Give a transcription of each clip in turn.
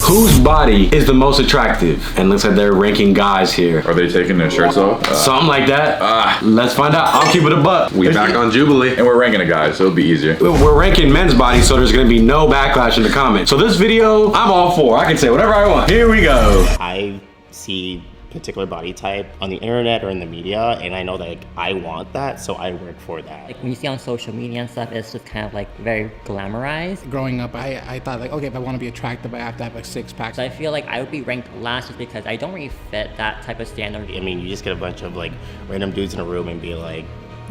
Whose body is the most attractive? And looks like they're ranking guys here. Are they taking their shirts off? Something like that. Let's find out. I'll keep it a buck. We back on Jubilee. And we're ranking a guy, so it'll be easier. We're ranking men's bodies, so there's gonna be no backlash in the comments. So this video, I'm all for. I can say whatever I want. Here we go. I see particular body type on the internet or in the media, and I know that like, I want that, so I work for that. Like when you see on social media and stuff, it's just kind of like very glamorized. Growing up, I thought like, okay, if I want to be attractive, I have to have a six-pack. So I feel like I would be ranked last just because I don't really fit that type of standard. I mean, you just get a bunch of like random dudes in a room and be like,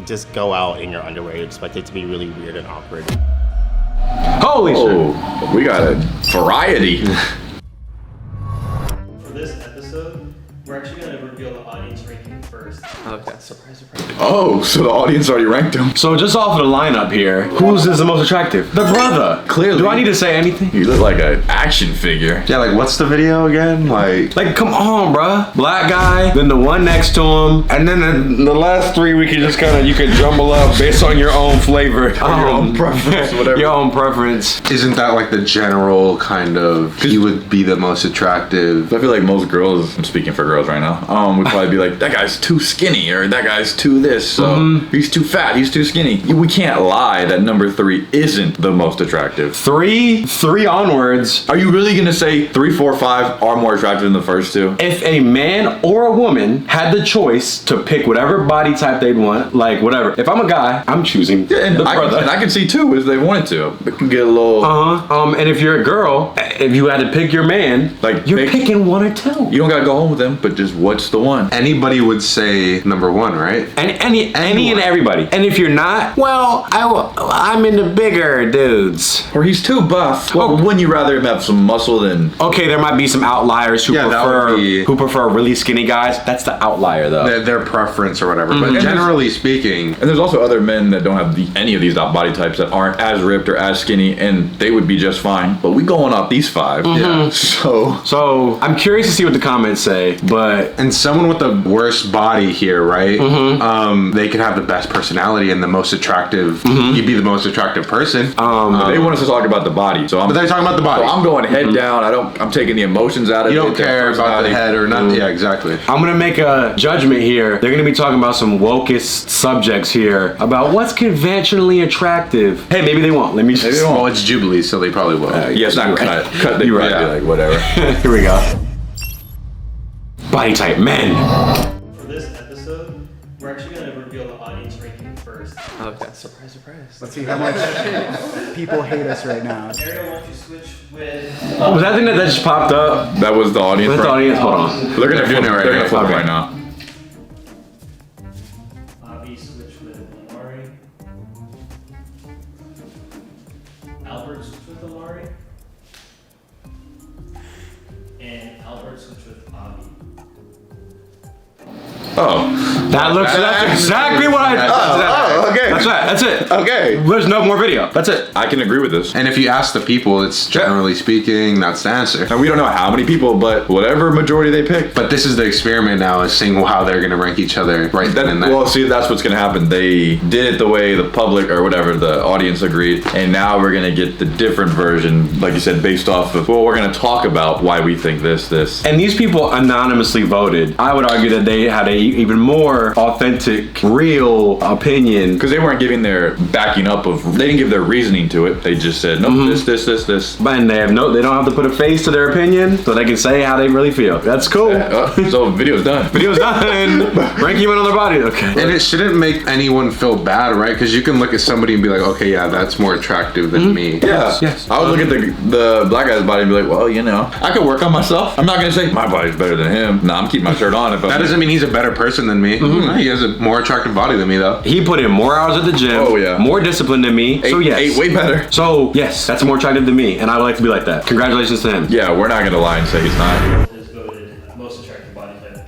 just go out in your underwear. You expect it to be really weird and awkward. Holy shit. Oh, we got a variety. For this episode, we're actually going to reveal the audience ranking first. Okay, surprise, surprise. Oh, so the audience already ranked him. So just off of the lineup here, whose is the most attractive? The brother. Clearly. Do I need to say anything? You look like an action figure. Yeah, like what's the video again? Like, come on, bruh. Black guy, then the one next to him, and then the last three we can just you can jumble up based on your own flavor. Your own preference, whatever. Your own preference. Isn't that like the general kind of, you would be the most attractive? I feel like most girls, I'm speaking for girls right now, would probably be like, that guy's too skinny, or that guy's too this, so he's too fat, he's too skinny. We can't lie that number 3 isn't the most attractive. Three onwards. Are you really gonna say 3, 4, 5 are more attractive than the first two? If a man or a woman had the choice to pick whatever body type they'd want, like whatever. If I'm a guy, I'm choosing And the brother. I can see 2 if they wanted to. It can get a little... And if you're a girl, if you had to pick your man, Like, you're picking 1 or 2. You don't gotta go home with them, but just what's the one? Anybody would say number 1, right? Any and everybody. And if you're not, well, I'm into bigger dudes. Or he's too buff. Well, wouldn't you rather him have some muscle than... Okay, there might be some outliers who Yeah, that would be- prefer really skinny guys. That's the outlier though. Their preference or whatever. But generally speaking, And there's also other men that don't have any of these body types that aren't as ripped or as skinny, and they would be just fine. But we going off these 5. Yeah. So I'm curious to see what the comments say, but and someone with the worst body here, right? They could have the best personality and the most attractive. You'd be the most attractive person. They want us to talk about the body, so But they're talking about the body. So I'm going head down. I'm taking the emotions out of it. You don't care about the head or nothing. Yeah, exactly. I'm gonna make a judgment here. They're gonna be talking about some wokest subjects here about what's conventionally attractive. Hey, maybe they won't. Let me just. Well, it's Jubilee, so they probably will. Yeah, it's not cut. Cut. They right. be like whatever. Here we go. Body type men. For this episode, we're actually going to reveal the audience ranking first. Okay, surprise, surprise. Let's see how much people hate us right now. Ariel, why don't you switch with... Was that thing that just popped up? That was the audience. That's the audience. Hold on. They're gonna flip it right now. Flip it Okay. right now. Avi, switch with Lamari. Albert, switch with Lamari. And Albert, switch with Avi. Oh. That's exactly what I. okay. That's it. Okay. There's no more video. That's it. I can agree with this. And if you ask the people, it's generally speaking, that's the answer. And we don't know how many people, but whatever majority they pick. But this is the experiment now, is seeing how they're going to rank each other right then and there. Well, see, that's what's gonna happen. They did it the way the public or whatever the audience agreed, and now we're gonna get the different version, like you said, based off of. Well, we're gonna talk about why we think this. And these people anonymously voted. I would argue that they had a even more authentic, real opinion. Because they weren't giving their backing up of. They didn't give their reasoning to it. They just said, no, this. And they don't have to put a face to their opinion, so they can say how they really feel. That's cool. So video's done. Video's done. Ranking men on their body. Okay. And it shouldn't make anyone feel bad, right? Because you can look at somebody and be like, okay, yeah, that's more attractive than me. Yeah. Yes. I would look at the black guy's body and be like, well, you know, I could work on myself. I'm not gonna say my body's better than him. No, I'm keeping my shirt on. If That doesn't mean he's a better person than me. He has a more attractive body than me, though. He put in more hours at the gym. Oh, yeah. More discipline than me. So yes. Ate way better. So yes, that's more attractive than me, and I would like to be like that. Congratulations to him. Yeah, we're not gonna lie and say he's not. Is voted most attractive body type.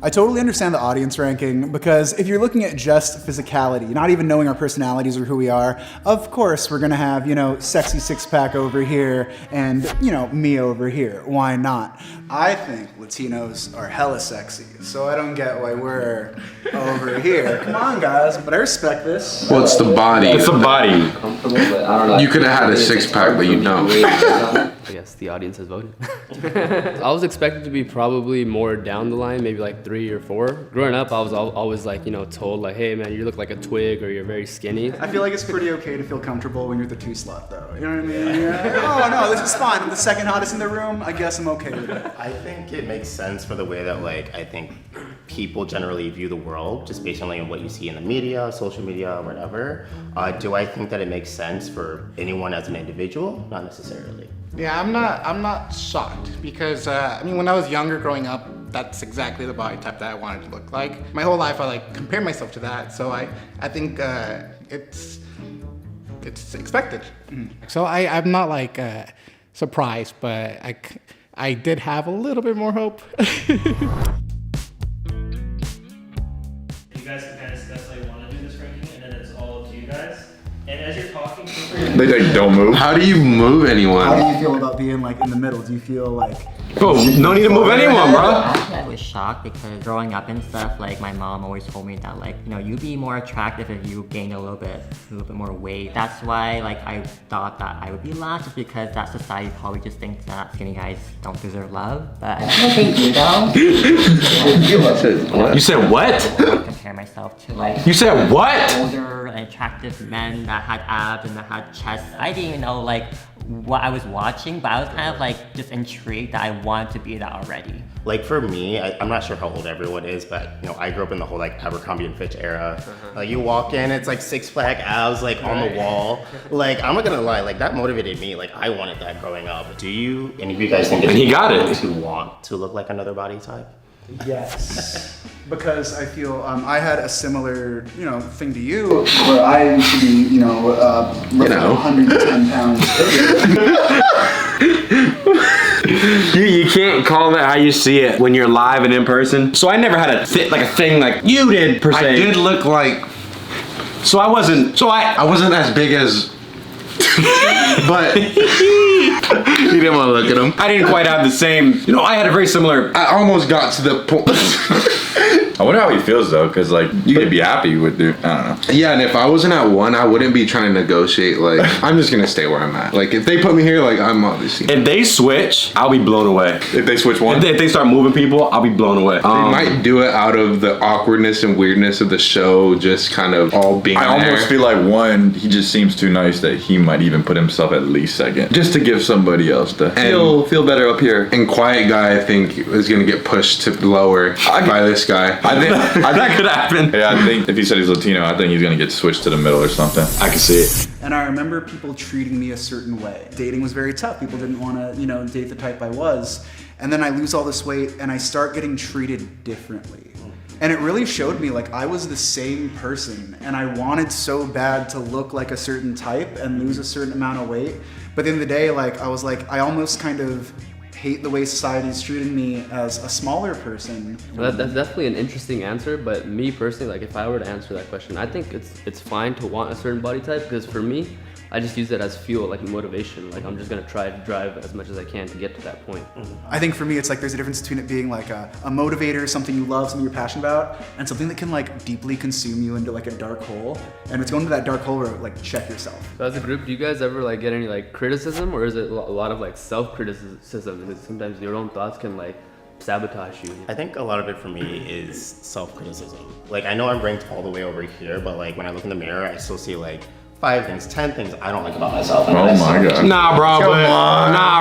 I totally understand the audience ranking, because if you're looking at just physicality, not even knowing our personalities or who we are, of course we're gonna have, sexy six-pack over here and, me over here. Why not? I think Latinos are hella sexy, so I don't get why we're over here. Come on, guys, but I respect this. Well, it's the body. It's the body. Comfortable, but I don't know. You could have had a six-pack, but you don't. I guess the audience has voted. I was expected to be probably more down the line, maybe like 3 or 4. Growing up, I was always like, told like, hey man, you look like a twig or you're very skinny. I feel like it's pretty okay to feel comfortable when you're the 2 slut though. You know what I mean? Yeah. Oh no, this is fine. I'm the second hottest in the room. I guess I'm okay with it. I think it makes sense for the way that I think people generally view the world just based on what you see in the media, social media, whatever. Do I think that it makes sense for anyone as an individual? Not necessarily. Yeah, I'm not shocked because when I was younger growing up, that's exactly the body type that I wanted to look like. My whole life I compared myself to that, so I think it's expected. So I'm not surprised, but I did have a little bit more hope. You guys can kind of discuss how you want to do this ranking, and then it's all up to you guys. And as you're talking, They don't move. How do you move anyone? How do you feel about being in the middle? Do you feel like... Bro, no need to move anyone, bro. Actually, I was shocked because growing up and stuff, my mom always told me that you'd be more attractive if you gained a little bit more weight. That's why I thought that I would be last, just because that society probably just thinks that skinny guys don't deserve love. But I don't think you though. You said what? I compare myself to You said what? older and attractive men that had abs and that had chests. I didn't even know what I was watching, but I was kind of just intrigued that I wanted to be that already. For me, I'm not sure how old everyone is, but I grew up in the whole Abercrombie and Fitch era. You walk in, it's 6-pack abs on the wall. I'm not gonna lie, that motivated me. I wanted that growing up. Do you? Any of you guys think? And he got it. To want to look like another body type? Yes, because I feel I had a similar thing to you, where I used to be 110 pounds. You can't call that how you see it when you're live and in person. So I never had a thing like you did per se. I did look like... So I wasn't. So I wasn't as big as... but... You didn't want to look at him. I didn't quite have the same. I had a very similar. I almost got to the point. I wonder how he feels though, because you could be happy with it. I don't know. Yeah, and if I wasn't at 1, I wouldn't be trying to negotiate. I'm just gonna stay where I'm at. If they put me here, I'm obviously. If they switch, I'll be blown away. If they switch one, if they start moving people, I'll be blown away. They might do it out of the awkwardness and weirdness of the show, just kind of all being. I almost feel like he just seems too nice that he might even put himself at least second, just to give somebody else to feel better up here. And Quiet Guy, I think, is gonna get pushed to lower by this guy. I think that could happen. Yeah, I think if he said he's Latino, I think he's gonna get switched to the middle or something. I can see it. And I remember people treating me a certain way. Dating was very tough. People didn't want to, date the type I was. And then I lose all this weight and I start getting treated differently. And it really showed me I was the same person and I wanted so bad to look like a certain type and lose a certain amount of weight. But at the end of the day, I was I almost kind of hate the way society's treating me as a smaller person. Well, that's definitely an interesting answer, but me personally, if I were to answer that question, I think it's fine to want a certain body type, because for me, I just use it as fuel, motivation. I'm just gonna try to drive as much as I can to get to that point. I think for me, it's there's a difference between it being a motivator, something you love, something you're passionate about, and something that can deeply consume you into a dark hole. And it's going to that dark hole where check yourself. So as a group, do you guys ever get any criticism, or is it a lot of self-criticism? Because sometimes your own thoughts can sabotage you. I think a lot of it for me is self-criticism. I know I'm ranked all the way over here, but when I look in the mirror, I still see 5 things, 10 things I don't like about myself. Oh my god. Nah,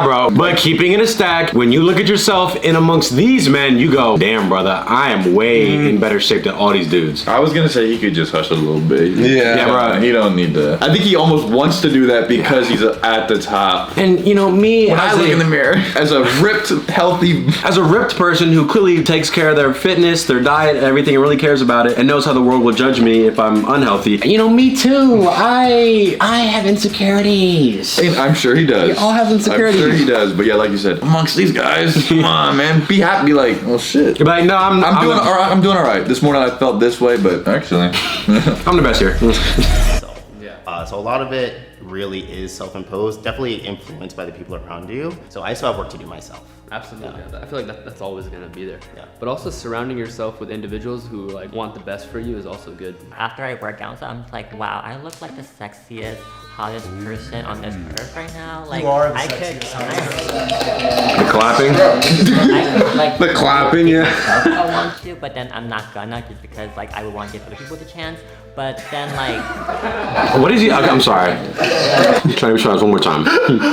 bro. But keeping it a stack, when you look at yourself in amongst these men, you go, damn, brother, I am way in better shape than all these dudes. I was gonna say he could just hush a little bit. Yeah, bro. He don't need to. I think he almost wants to do that because he's at the top. And me, when I look in the mirror, as a ripped person who clearly takes care of their fitness, their diet, everything, and really cares about it, and knows how the world will judge me if I'm unhealthy. Me too. I have insecurities. And I'm sure he does. We all have insecurities. I'm sure he does. But yeah, like you said, amongst these guys, come on, man, be happy. Be well, shit. You're no, I'm doing all right. This morning I felt this way, but actually, I'm the best here. So a lot of it really is self-imposed, definitely influenced by the people around you. So I still have work to do myself. Absolutely. Yeah. I feel like that's always gonna be there. Yeah. But also surrounding yourself with individuals who like want the best for you is also good. After I work out, so I'm like, wow, I look like the sexiest, hottest person on this earth right now. Like, You are the I The clapping. could, like, The clapping, yeah. myself if I want to, but then I'm not gonna just because like I would want to give other people the chance. But then like, What is he? I'm sorry. Try this one more time.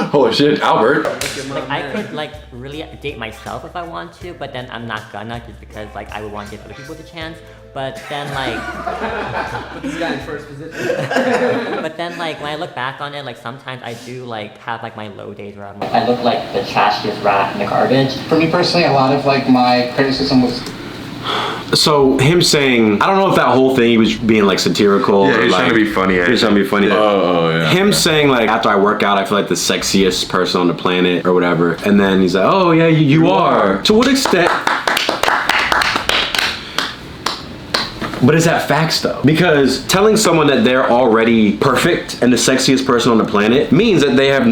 Holy shit, Albert. like I could like really date myself if I want to, but then I'm not gonna just because like I would want to give other people the chance. But then like, Put this guy in first position. but then like when I look back on it, like sometimes I do like have like my low days where I'm like, I look like the trashiest rat in the garbage. For me personally, a lot of like my criticism was So him saying, I don't know if that whole thing he was being like satirical. Yeah, or he's like, trying to be funny. He's trying to be funny. Oh, yeah. Him saying like, after I work out, I feel like the sexiest person on the planet or whatever. And then he's like, oh yeah, you are. To what extent? But is that facts though? Because telling someone that they're already perfect and the sexiest person on the planet means that they have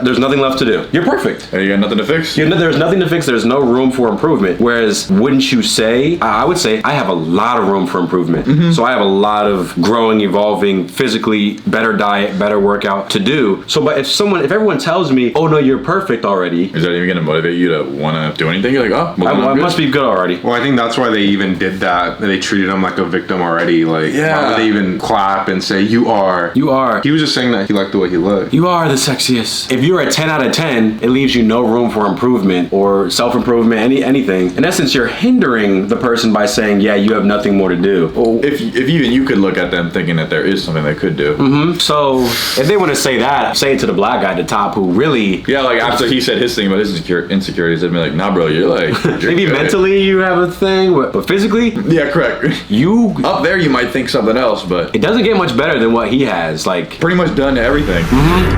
there's nothing left to do. You're perfect. Hey, you got nothing to fix? There's nothing to fix. There's no room for improvement. Whereas, wouldn't you say, I would say, I have a lot of room for improvement. So I have a lot of growing, evolving, physically, better diet, better workout to do. So, but if everyone tells me, oh no, you're perfect already. Is that even gonna motivate you to wanna do anything? You're like, oh, well, I I'm good. must be good already. Well, I think that's why they even did that. They treated him like a victim already. Like, Yeah. why would they even clap and say, you are? You are. He was just saying that he liked the way he looked. You are the sexiest. If you're a 10 out of 10, it leaves you no room for improvement or self-improvement, anything. In essence, you're hindering the person by saying, yeah, you have nothing more to do. If even you could look at them thinking that there is something they could do. So if they want to say that, say it to the black guy at the top who really... Yeah, like after he said his thing about his insecurities, they'd be like, nah, bro, you're like... You're Maybe good. mentally you have a thing, but physically, Yeah, correct. you... Up there, you might think something else, but It doesn't get much better than what he has. Like, pretty much done everything.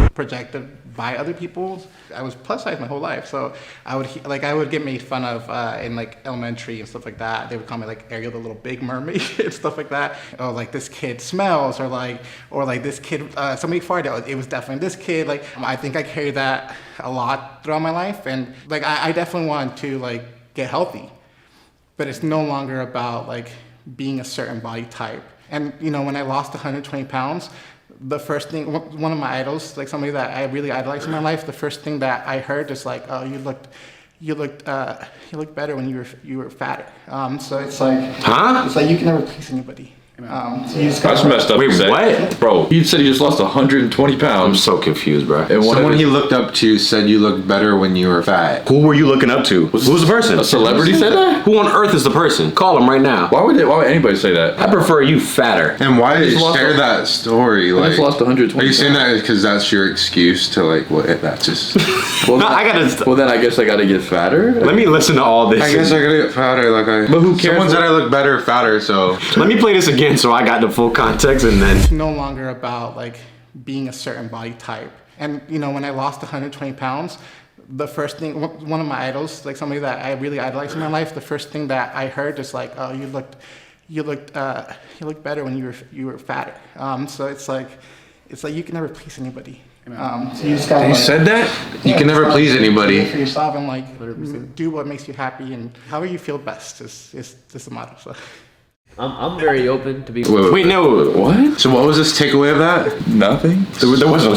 projected by other people. I was plus size my whole life, so I would get made fun of in like elementary and stuff like that. They would call me like Ariel the Little Big Mermaid and stuff like that. Oh, like this kid smells, or like this kid somebody farted. It was definitely this kid. Like I think I carried that a lot throughout my life, and like I definitely want to like get healthy, but it's no longer about like being a certain body type. And when I lost 120 pounds, the first thing, one of my idols, like somebody that I really idolized in my life, the first thing that I heard is like, oh, you looked better when you were fatter. So it's like, it's like you can never please anybody. So you just That's gotta, messed up. Wait, to say. what? Bro, he said he just lost 120 I'm pounds. so confused, bro. And one Someone of he his- looked up to said you looked better when you were fat. Who were you looking up to? Who's the person? A celebrity said that? Who on earth is the person? Call him right now. Why would anybody say that? I prefer you fatter. And why did just you lost share a- that story? I Like, just lost 120 are you saying pounds. that because that's your excuse to like, what? That's just. Well, No, I gotta. well, then I guess I gotta get fatter. Let me listen to all this. I guess I gotta get fatter. Like, But who cares Someone said what- I look better, fatter. So Let me play this again so I got the full context and then. it's no longer about like being a certain body type. And when I lost 120 pounds, the first thing, one of my idols, like somebody that I really idolized in my life, the first thing that I heard is like, oh, you looked better when you were fatter. So it's like you can never please anybody. So you just gotta, He said that? you can never please do anybody. it for yourself and like do what makes you happy and however you feel best is the motto. So. I'm very open to be. Wait, no. What? So what was this takeaway of that? Nothing. There was no.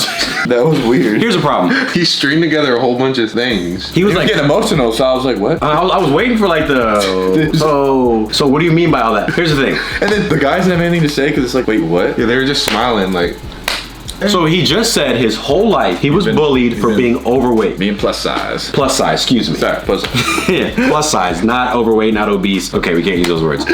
That was weird. Here's a problem. He stringed together a whole bunch of things. He He was was like, getting emotional, so I was like, what? I was waiting for like the. So what do you mean by all that? Here's the thing. And then the guys didn't have anything to say because it's like, wait, what? Yeah, they were just smiling. Like, So he just said his whole life he was bullied for being overweight. Being plus size. Plus size, excuse me. Sorry, plus. Yeah, plus size, not overweight, not obese. Okay, we can't use those words.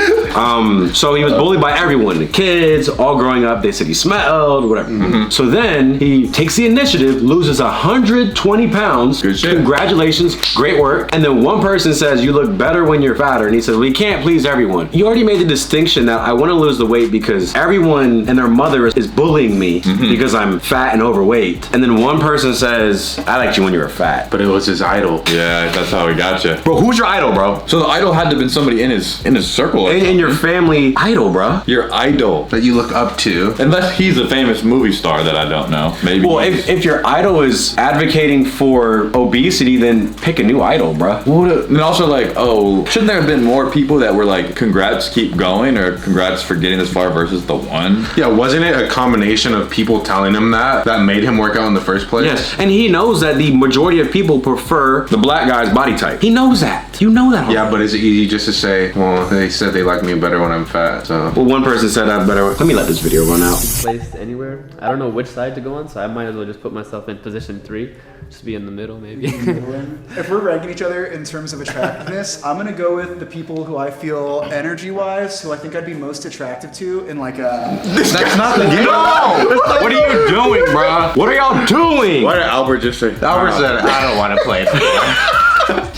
So he was bullied by everyone, the kids, all growing up. They said he smelled, whatever. So then he takes the initiative, loses 120 pounds. Good shit. Congratulations, great work. And then one person says, you look better when you're fatter. And he says, we can't please everyone. You already made the distinction that I want to lose the weight because everyone and their mother is bullying me because because I'm fat and overweight. And then one person says, I liked you when you were fat. But it was his idol. Yeah, that's how he got you. Bro, who's your idol, bro? So the idol had to have been somebody in his circle. In your family idol, bro. Your idol. That you look up to. Unless he's a famous movie star that I don't know. Maybe. Well, if your idol is advocating for obesity, then pick a new idol, bro. And also, like, oh, shouldn't there have been more people that were like, congrats, keep going, or congrats for getting this far versus the one? Yeah, wasn't it a combination of people telling him that made him work out in the first place? Yes, and he knows that the majority of people prefer the black guy's body type. He knows that. You know that. Yeah, but is it easy just to say, well, they said they like me better when I'm fat, so. Well, one person said I better. Let me let this video run out. Placed anywhere. I don't know which side to go on, so I might as well just put myself in position 3. Just be in the middle, maybe. If we're ranking each other in terms of attractiveness, I'm gonna go with the people who I feel energy-wise, who I think I'd be most attractive to in like a... That's not the game. No! What are you doing, bro? What are y'all doing? Why did Albert just say? Albert said, I don't want to play it.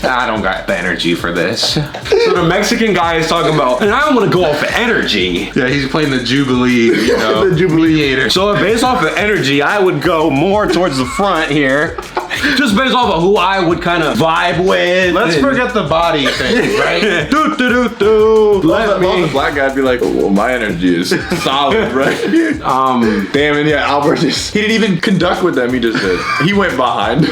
I don't got the energy for this. So the Mexican guy is talking about, and I don't want to go off of energy. Yeah, he's playing the Jubilee, you know, the Jubileator. So based off of energy, I would go more towards the front here. Just based off of who I would kind of vibe with. Let's forget the body thing, right? Let the black guy be like, well, my energy is solid, right? Damn, and yeah, Albert he didn't even conduct with them. He just did. He went behind.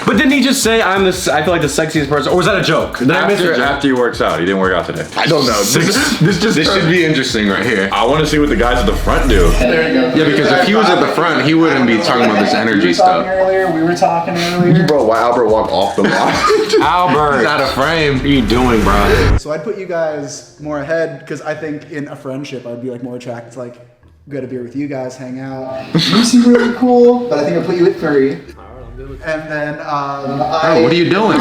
But didn't he just say I feel like the sexiest person, or was that a joke? Did I miss a joke? After he works out, he didn't work out today. I don't know. This should be interesting right here. I want to see what the guys at the front do. There you go. Yeah, because if he was at the front, he wouldn't be talking about this energy stuff. We were talking earlier. Bro, why Albert walked off the line? Albert, He's out of frame. what are you doing, bro? So I'd put you guys more ahead because I think in a friendship I'd be like more attracted to like go to beer with you guys, hang out. You seem really cool, but I think I'll put you at 3. And then Bro, what are you doing?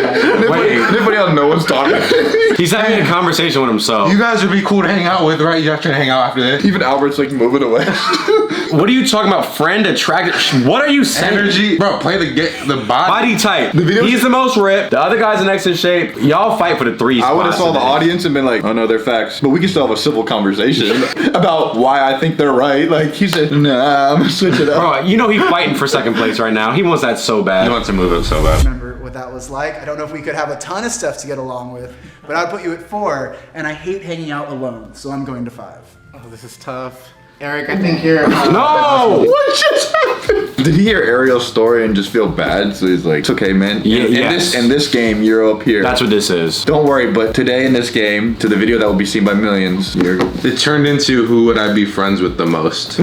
Anybody else know what's talking? He's having a conversation with himself. You guys would be cool to hang out with, right? You have to hang out after this. Even Albert's like moving away. What are you talking about? Friend, attractive? What are you saying? Energy, bro. Play the body. Body type. The video- He's the most ripped. The other guy's the next in shape. Y'all fight for the 3 spots. I would have saw the today. audience and been like, oh no, they're facts. But we can still have a civil conversation about why I think they're right. Like, he said, nah, I'm gonna switch it up. Bro, you know he's fighting for second place right now. He wants that so He bad. wants to move it so bad. remember what that was like. I don't know if we could have a ton of stuff to get along with, but I'd put you at 4, and I hate hanging out alone, so I'm going to 5. Oh, this is tough. Eric, I think you're... No! What just happened? Did he hear Ariel's story and just feel bad? So he's like, it's okay, man. Yeah, In this game, you're up here. That's what this is. Don't worry, but today in this game, to the video that will be seen by millions, It turned into who would I be friends with the most.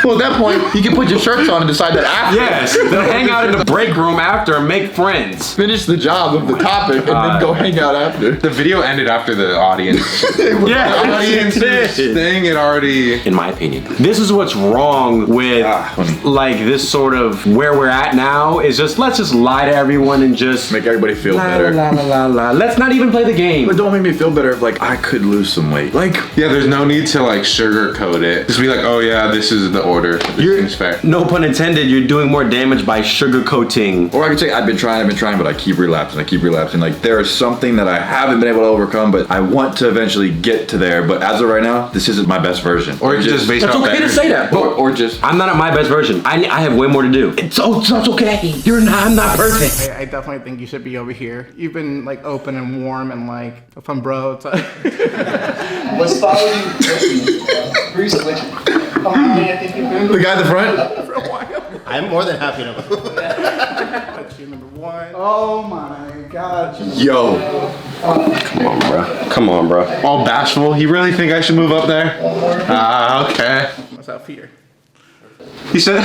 well, at that point, you can put your shirts on and decide that after. Yes, they'll hang out in the break room after and make friends. Finish the job of the topic and then go hang out after. The video ended after the audience. Yeah, The audience's thing, it already... in my opinion, this is what's wrong with like this sort of where we're at now is just let's just lie to everyone and just Make everybody feel better. Let's not even play the game. But don't make me feel better if like I could lose some weight. Like, Yeah, there's no need to like sugarcoat it. Just be like, oh yeah, this is the order. This seems fair. No pun intended, you're doing more damage by sugarcoating. or I could say I've been trying, but I keep relapsing. Like there is something that I haven't been able to overcome, but I want to eventually get to there. But as of right now, this isn't my best version. Or just based It's off okay to energy. say that. or just I'm not at my best version. I have way more to do. It's okay. I'm not perfect. I definitely think you should be over here. You've been like open and warm and like a fun bro. Let's follow you. Who's switching? the guy at the front. for a while. I'm more than happy to move. That's your number 1. Oh my god. Yo, Come on, bro. All bashful. You really think I should move up there? Okay. What's up here? He said,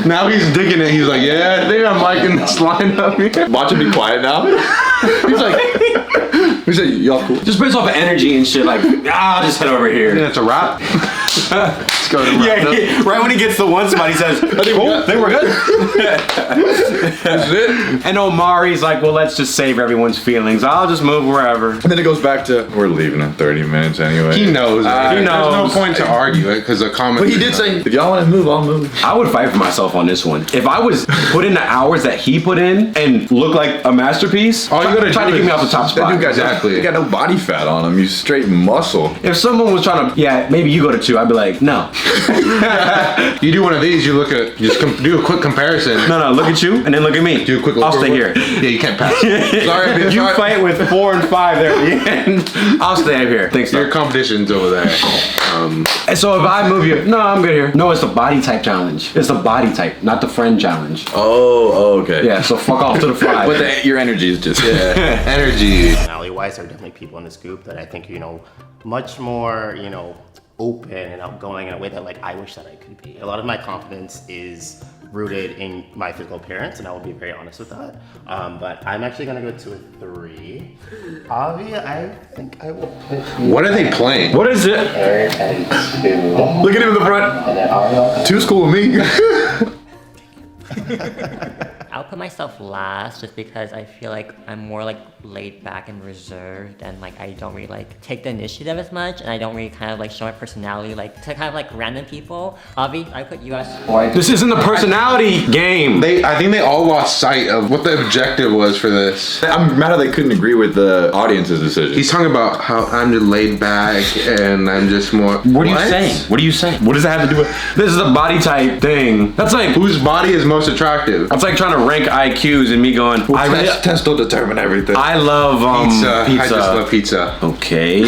now he's digging it. He's like, yeah, I think I'm liking this lineup here. watch him be quiet now. He's like, y'all cool. Just based off of energy and shit, like, I'll just head over here. That's a wrap. Let's go to Right when he gets to one spot, he says, cool, I think we're good. That's it. And Omari's like, well, let's just save everyone's feelings. I'll just move wherever. And then it goes back to we're leaving in 30 minutes anyway. He knows. He There's no knows. point to argue it because the comment. But he did say, if y'all want to move, I'll move. I would fight for myself on this one. If I was put in the hours that he put in and look like a masterpiece, All you gotta try do to get is- me off the top That spot. dude got Exactly. He got no body fat on him. He's straight muscle. If someone was trying to, yeah, maybe you go to 2, I'd be like, no. You do one of these, you look at, do a quick comparison. No, look at you and then look at me. Do a quick look. I'll stay here. Yeah, you can't pass. Sorry, You fight with 4 and 5 there at the end. I'll stay up here. Thanks, Your competition's over there. And so if I move you, no, I'm good here. No, it's the body type challenge. It's the body type, not the friend challenge. Oh, okay. Yeah, so fuck off to the 5. But your energy is just Energy. Personality-wise, there are definitely people in this group that I think, much more, open and outgoing in a way that like I wish that I could be. A lot of my confidence is rooted in my physical appearance, and I will be very honest with that. But I'm actually gonna go to a 3. Avi, I think I will put. What are they playing? What is it? Eric at 2. Look at him in the front. And then Ariel. 2's cool with me. I'll put myself last just because I feel like I'm more like laid back and reserved, and like I don't really like take the initiative as much, and I don't really kind of like show my personality like to kind of like random people. Avi, I put you as 4. This isn't a personality game. I think they all lost sight of what the objective was for this. I'm mad that they couldn't agree with the audience's decision. He's talking about how I'm just laid back and I'm just more. What are you saying? What are you saying? What does that have to do with? This is a body type thing. That's like Whose body is most attractive? That's like trying to rank IQs and me going. Test will determine everything. I love Pizza. pizza. I just love pizza. Okay.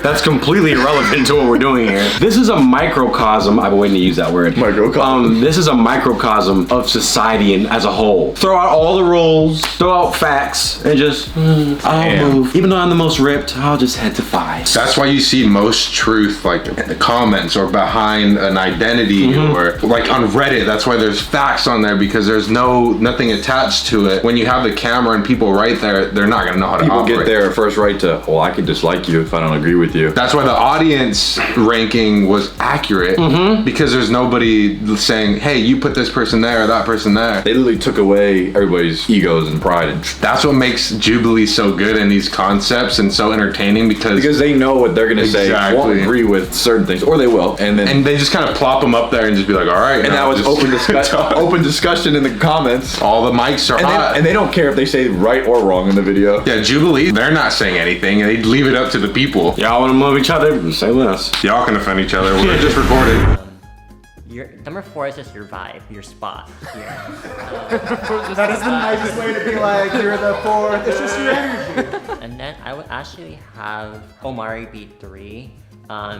That's completely irrelevant to what we're doing here. This is a microcosm. I've been waiting to use that word. Microcosm. This is a microcosm of society and as a whole. Throw out all the rules, throw out facts, and just I'll move. Even though I'm the most ripped, I'll just head to 5. That's why you see most truth like in the comments or behind an identity or like on Reddit. That's why there's facts on there, because there's nothing attached to it. When you have the camera and people right there, they're not gonna know how to People operate. get their first right to, well, I could dislike you if I don't agree with you. That's why the audience ranking was accurate, because there's nobody saying, hey, you put this person there or that person there. They literally took away everybody's egos and pride. And That's what makes Jubilee so good in these concepts and so entertaining, because they know what they're gonna say. Exactly. Won't agree with certain things, or they will, and they just kind of plop them up there and just be like, all right. And now it's open discussion in the comments. All the mics are hot. And they don't care if they say right or wrong in the video. Yeah, Jubilee, they're not saying anything. They leave it up to the people. Y'all want to move each other? Say less. Y'all can offend each other. We're just recording. Your number 4 is just your vibe, your spot here. That is the nicest way to be like, you're the 4th, it's just your energy. And then I would actually have Omari be 3.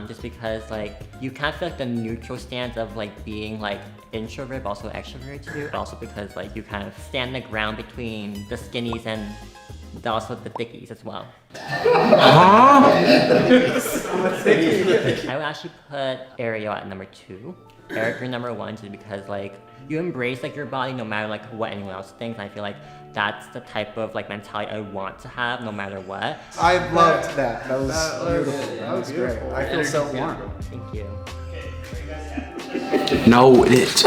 Just because like you kind of feel like the neutral stance of like being like introvert but also extrovert too. But also because like you kind of stand the ground between the skinnies and also the thickies as well. I would actually put Ariel at number 2. Eric, you're number 1 just because like you embrace like your body no matter like what anyone else thinks. And I feel like that's the type of like mentality I want to have no matter what. I loved that. That was beautiful. That was great. I feel so warm. Thank you. No, it's.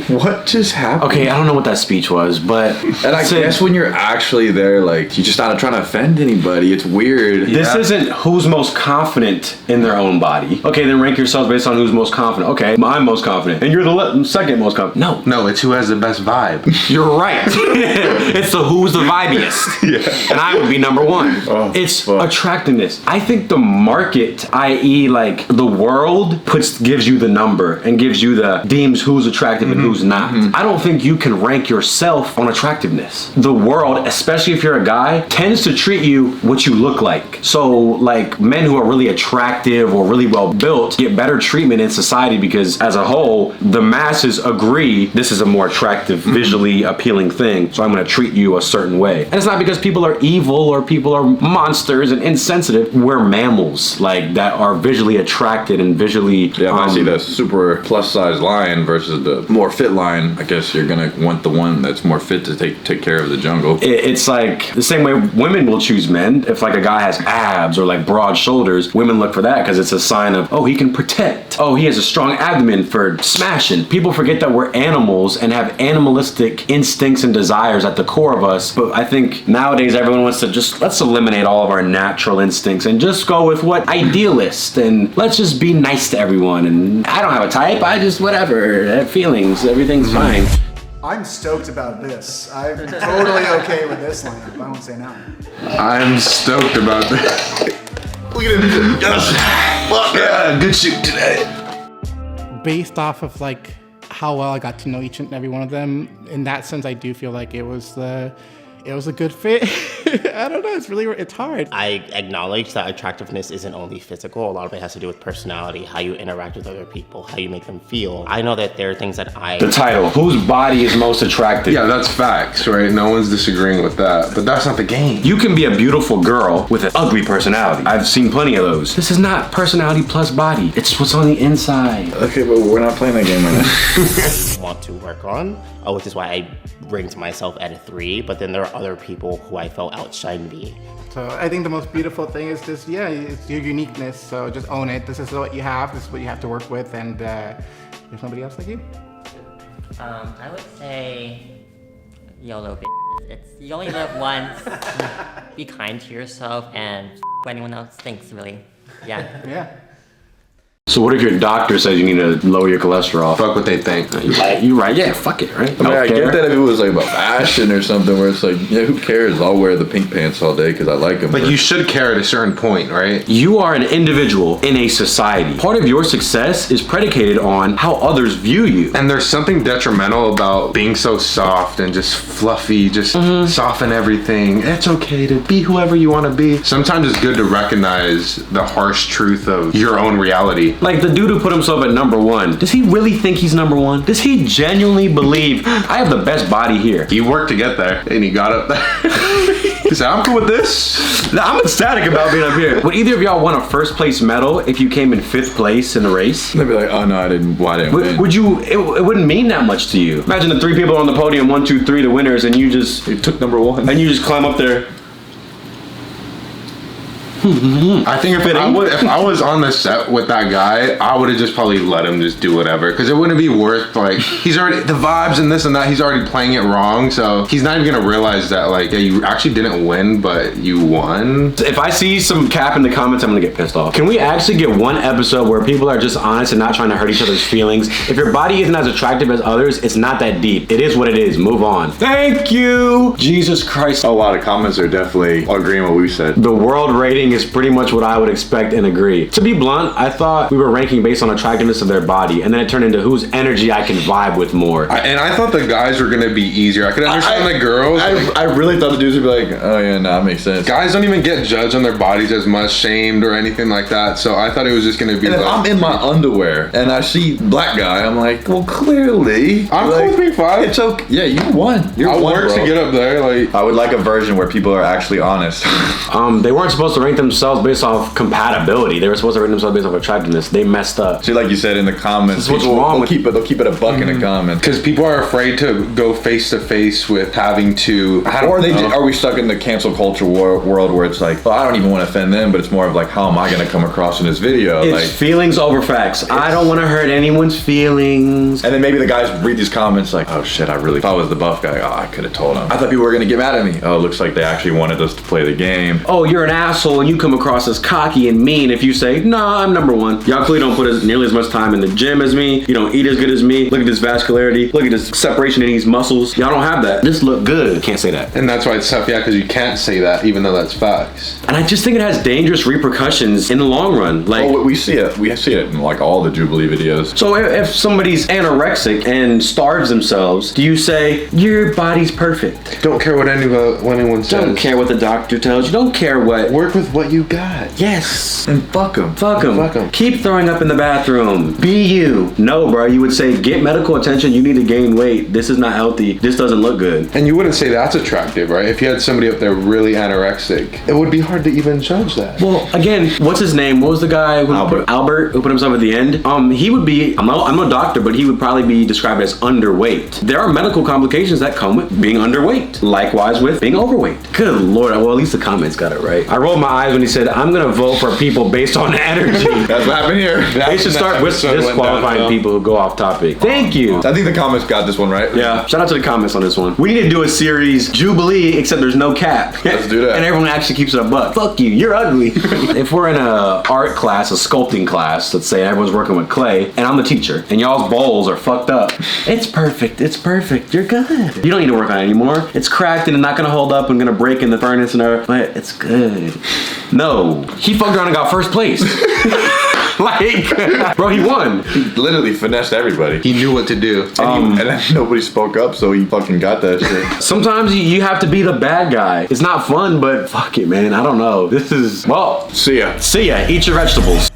What just happened? Okay, I don't know what that speech was, but. And I guess when you're actually there, like, you're just not trying to offend anybody. It's weird. This isn't who's most confident in their own body. Okay, then rank yourselves based on who's most confident. Okay, I'm most confident. And you're the second most confident. No, it's who has the best vibe. You're right. It's the who's the vibiest. Yeah. And I would be number 1. Oh, it's attractiveness. I think the market, i.e. like the world, gives you the number and gives you the deems who's attractive and who's not. I don't think you can rank yourself on attractiveness. The world, especially if you're a guy, tends to treat you what you look like. So like men who are really attractive or really well built get better treatment in society because as a whole, the masses agree this is a more attractive, visually appealing thing. So I'm gonna treat you a certain way. And it's not because people are evil or people are monsters and insensitive. We're mammals like that are visually attracted and visually if I see the super plus size lion versus the more fit lion, I guess you're gonna want the one that's more fit to take care of the jungle. It's like the same way women will choose men. If like a guy has abs or like broad shoulders, women look for that because it's a sign of, oh, he can protect. Oh, he has a strong abdomen for smashing. People forget that we're animals and have animalistic instincts and desires at the core of us. But I think nowadays everyone wants to just, let's eliminate all of our natural instincts and just go with what idealist and let's just be nice to everyone. And I don't have a type, I just whatever, I have feelings, everything's fine. I'm stoked about this. I'm totally okay with this lineup. I won't say no. I'm stoked about this. Look at him. Yes. Yeah, good shoot today. based off of like how well I got to know each and every one of them, in that sense, I do feel like it was a good fit. I don't know. It's hard. I acknowledge that attractiveness isn't only physical. A lot of it has to do with personality, how you interact with other people, how you make them feel. I know that there are things that The title, whose body is most attractive? Yeah, that's facts, right? No one's disagreeing with that. But that's not the game. You can be a beautiful girl with an ugly personality. I've seen plenty of those. This is not personality plus body. It's what's on the inside. Okay, but we're not playing that game right now. want to work on, which is why I ranked myself at a 3, but then there are other people who I felt outshined me. So I think the most beautiful thing is just, it's your uniqueness. So just own it. This is what you have. This is what you have to work with. And there's nobody else like you. I would say YOLO, it's you only live once. Be kind to yourself and what anyone else thinks, really. Yeah. Yeah. So what if your doctor says you need to lower your cholesterol? Fuck what they think. You're right. Yeah, fuck it, right? I mean, I get that if it was like about fashion or something where it's like, yeah, who cares? I'll wear the pink pants all day because I like them. But you should care at a certain point, right? You are an individual in a society. Part of your success is predicated on how others view you. And there's something detrimental about being so soft and just fluffy, just soften everything. It's okay to be whoever you want to be. Sometimes it's good to recognize the harsh truth of your own reality. Like the dude who put himself at number 1. Does he really think he's number 1? Does he genuinely believe I have the best body here? He worked to get there and he got up there. He said, I'm cool with this. No, I'm ecstatic about being up here. Would either of y'all want a first place medal if you came in 5th place in the race? They'd be like, oh no, I didn't win. Would you, it wouldn't mean that much to you. Imagine the 3 people on the podium, 1, 2, 3, the winners, and you took number 1. And you just climb up there. I think if I was on the set with that guy, I would have just probably let him just do whatever, because it wouldn't be worth, like, he's already, the vibes and this and that, he's already playing it wrong, so he's not even gonna realize that, like, yeah, you actually didn't win, but you won. If I see some cap in the comments, I'm gonna get pissed off. Can we actually get one episode where people are just honest and not trying to hurt each other's feelings? If your body isn't as attractive as others, it's not that deep. It is what it is. Move on. Thank you. Jesus Christ. A lot of comments are definitely agreeing what we said. The world rating is pretty much what I would expect and agree. To be blunt, I thought we were ranking based on attractiveness of their body, and then it turned into whose energy I can vibe with more. And I thought the guys were gonna be easier. I could understand the girls. I really thought the dudes would be like, oh yeah, nah, that makes sense. Guys don't even get judged on their bodies as much, shamed or anything like that. So I thought it was just gonna be. And if I'm in my underwear and I see black guy, I'm like, well, clearly, I'm like, cool with being fine. It's okay. Yeah, you won. I worked to get up there. Like, I would like a version where people are actually honest. They weren't supposed to rank themselves based off compatibility. They were supposed to rank themselves based off attractiveness. They messed up. See, like you said in the comments, what's wrong with they'll keep it a buck in the comments. Because people are afraid to go face to face with having to. Are we stuck in the cancel culture world where it's like, well, I don't even want to offend them, but it's more of like, how am I going to come across in this video? It's like feelings over facts. I don't want to hurt anyone's feelings. And then maybe the guys read these comments like, oh shit, I really thought I was the buff guy. Oh, I could have told him. I thought people were going to get mad at me. Oh, it looks like they actually wanted us to play the game. Oh, you're an asshole and you come across as cocky and mean if you say, nah, I'm number 1. Y'all clearly don't put nearly as much time in the gym as me. You don't eat as good as me. Look at this vascularity. Look at this separation in these muscles. Y'all don't have that. This look good. Can't say that. And that's why it's tough, yeah, because you can't say that, even though that's facts. And I just think it has dangerous repercussions in the long run. Like, we see it. We see it in like all the Jubilee videos. So if somebody's anorexic and starves themselves, do you say, your body's perfect? Don't care what anyone says. Don't care what the doctor tells you. Don't care what. Work with what you got. Yes. And fuck them. Fuck them. Keep throwing up in the bathroom. Be you. No, bro. You would say, get medical attention. You need to gain weight. This is not healthy. This doesn't look good. And you wouldn't say that's attractive, right? If you had somebody up there really anorexic, it would be hard to even judge that. Well, again, what's his name? What was the guy who Albert who put himself at the end? He would be, I'm no doctor, but he would probably be described as underweight. There are medical complications that come with being underweight. Likewise with being overweight. Good Lord. Well, at least the comments got it right. I rolled my eyes when he said, I'm going to vote for people based on energy. That's what happened here. They should start with disqualifying people who go off topic. Thank you. I think the comments got this one right. Yeah. Shout out to the comments on this one. We need to do a series, Jubilee, except there's no cap. Let's do that. And everyone actually keeps it a buck. Fuck you. You're ugly. If we're in a art class, a sculpting class, let's say everyone's working with clay, and I'm the teacher, and y'all's bowls are fucked up. It's perfect. It's perfect. You're good. You don't need to work on it anymore. It's cracked and it's not gonna hold up and gonna break in the furnace and everything, but it's good. No, he fucked around and got first place. Like, bro, he won. He literally finessed everybody. He knew what to do. And then nobody spoke up, so he fucking got that shit. Sometimes you have to be the bad guy. It's not fun, but fuck it, man. I don't know. This is, well, See ya. see ya. Eat your vegetables.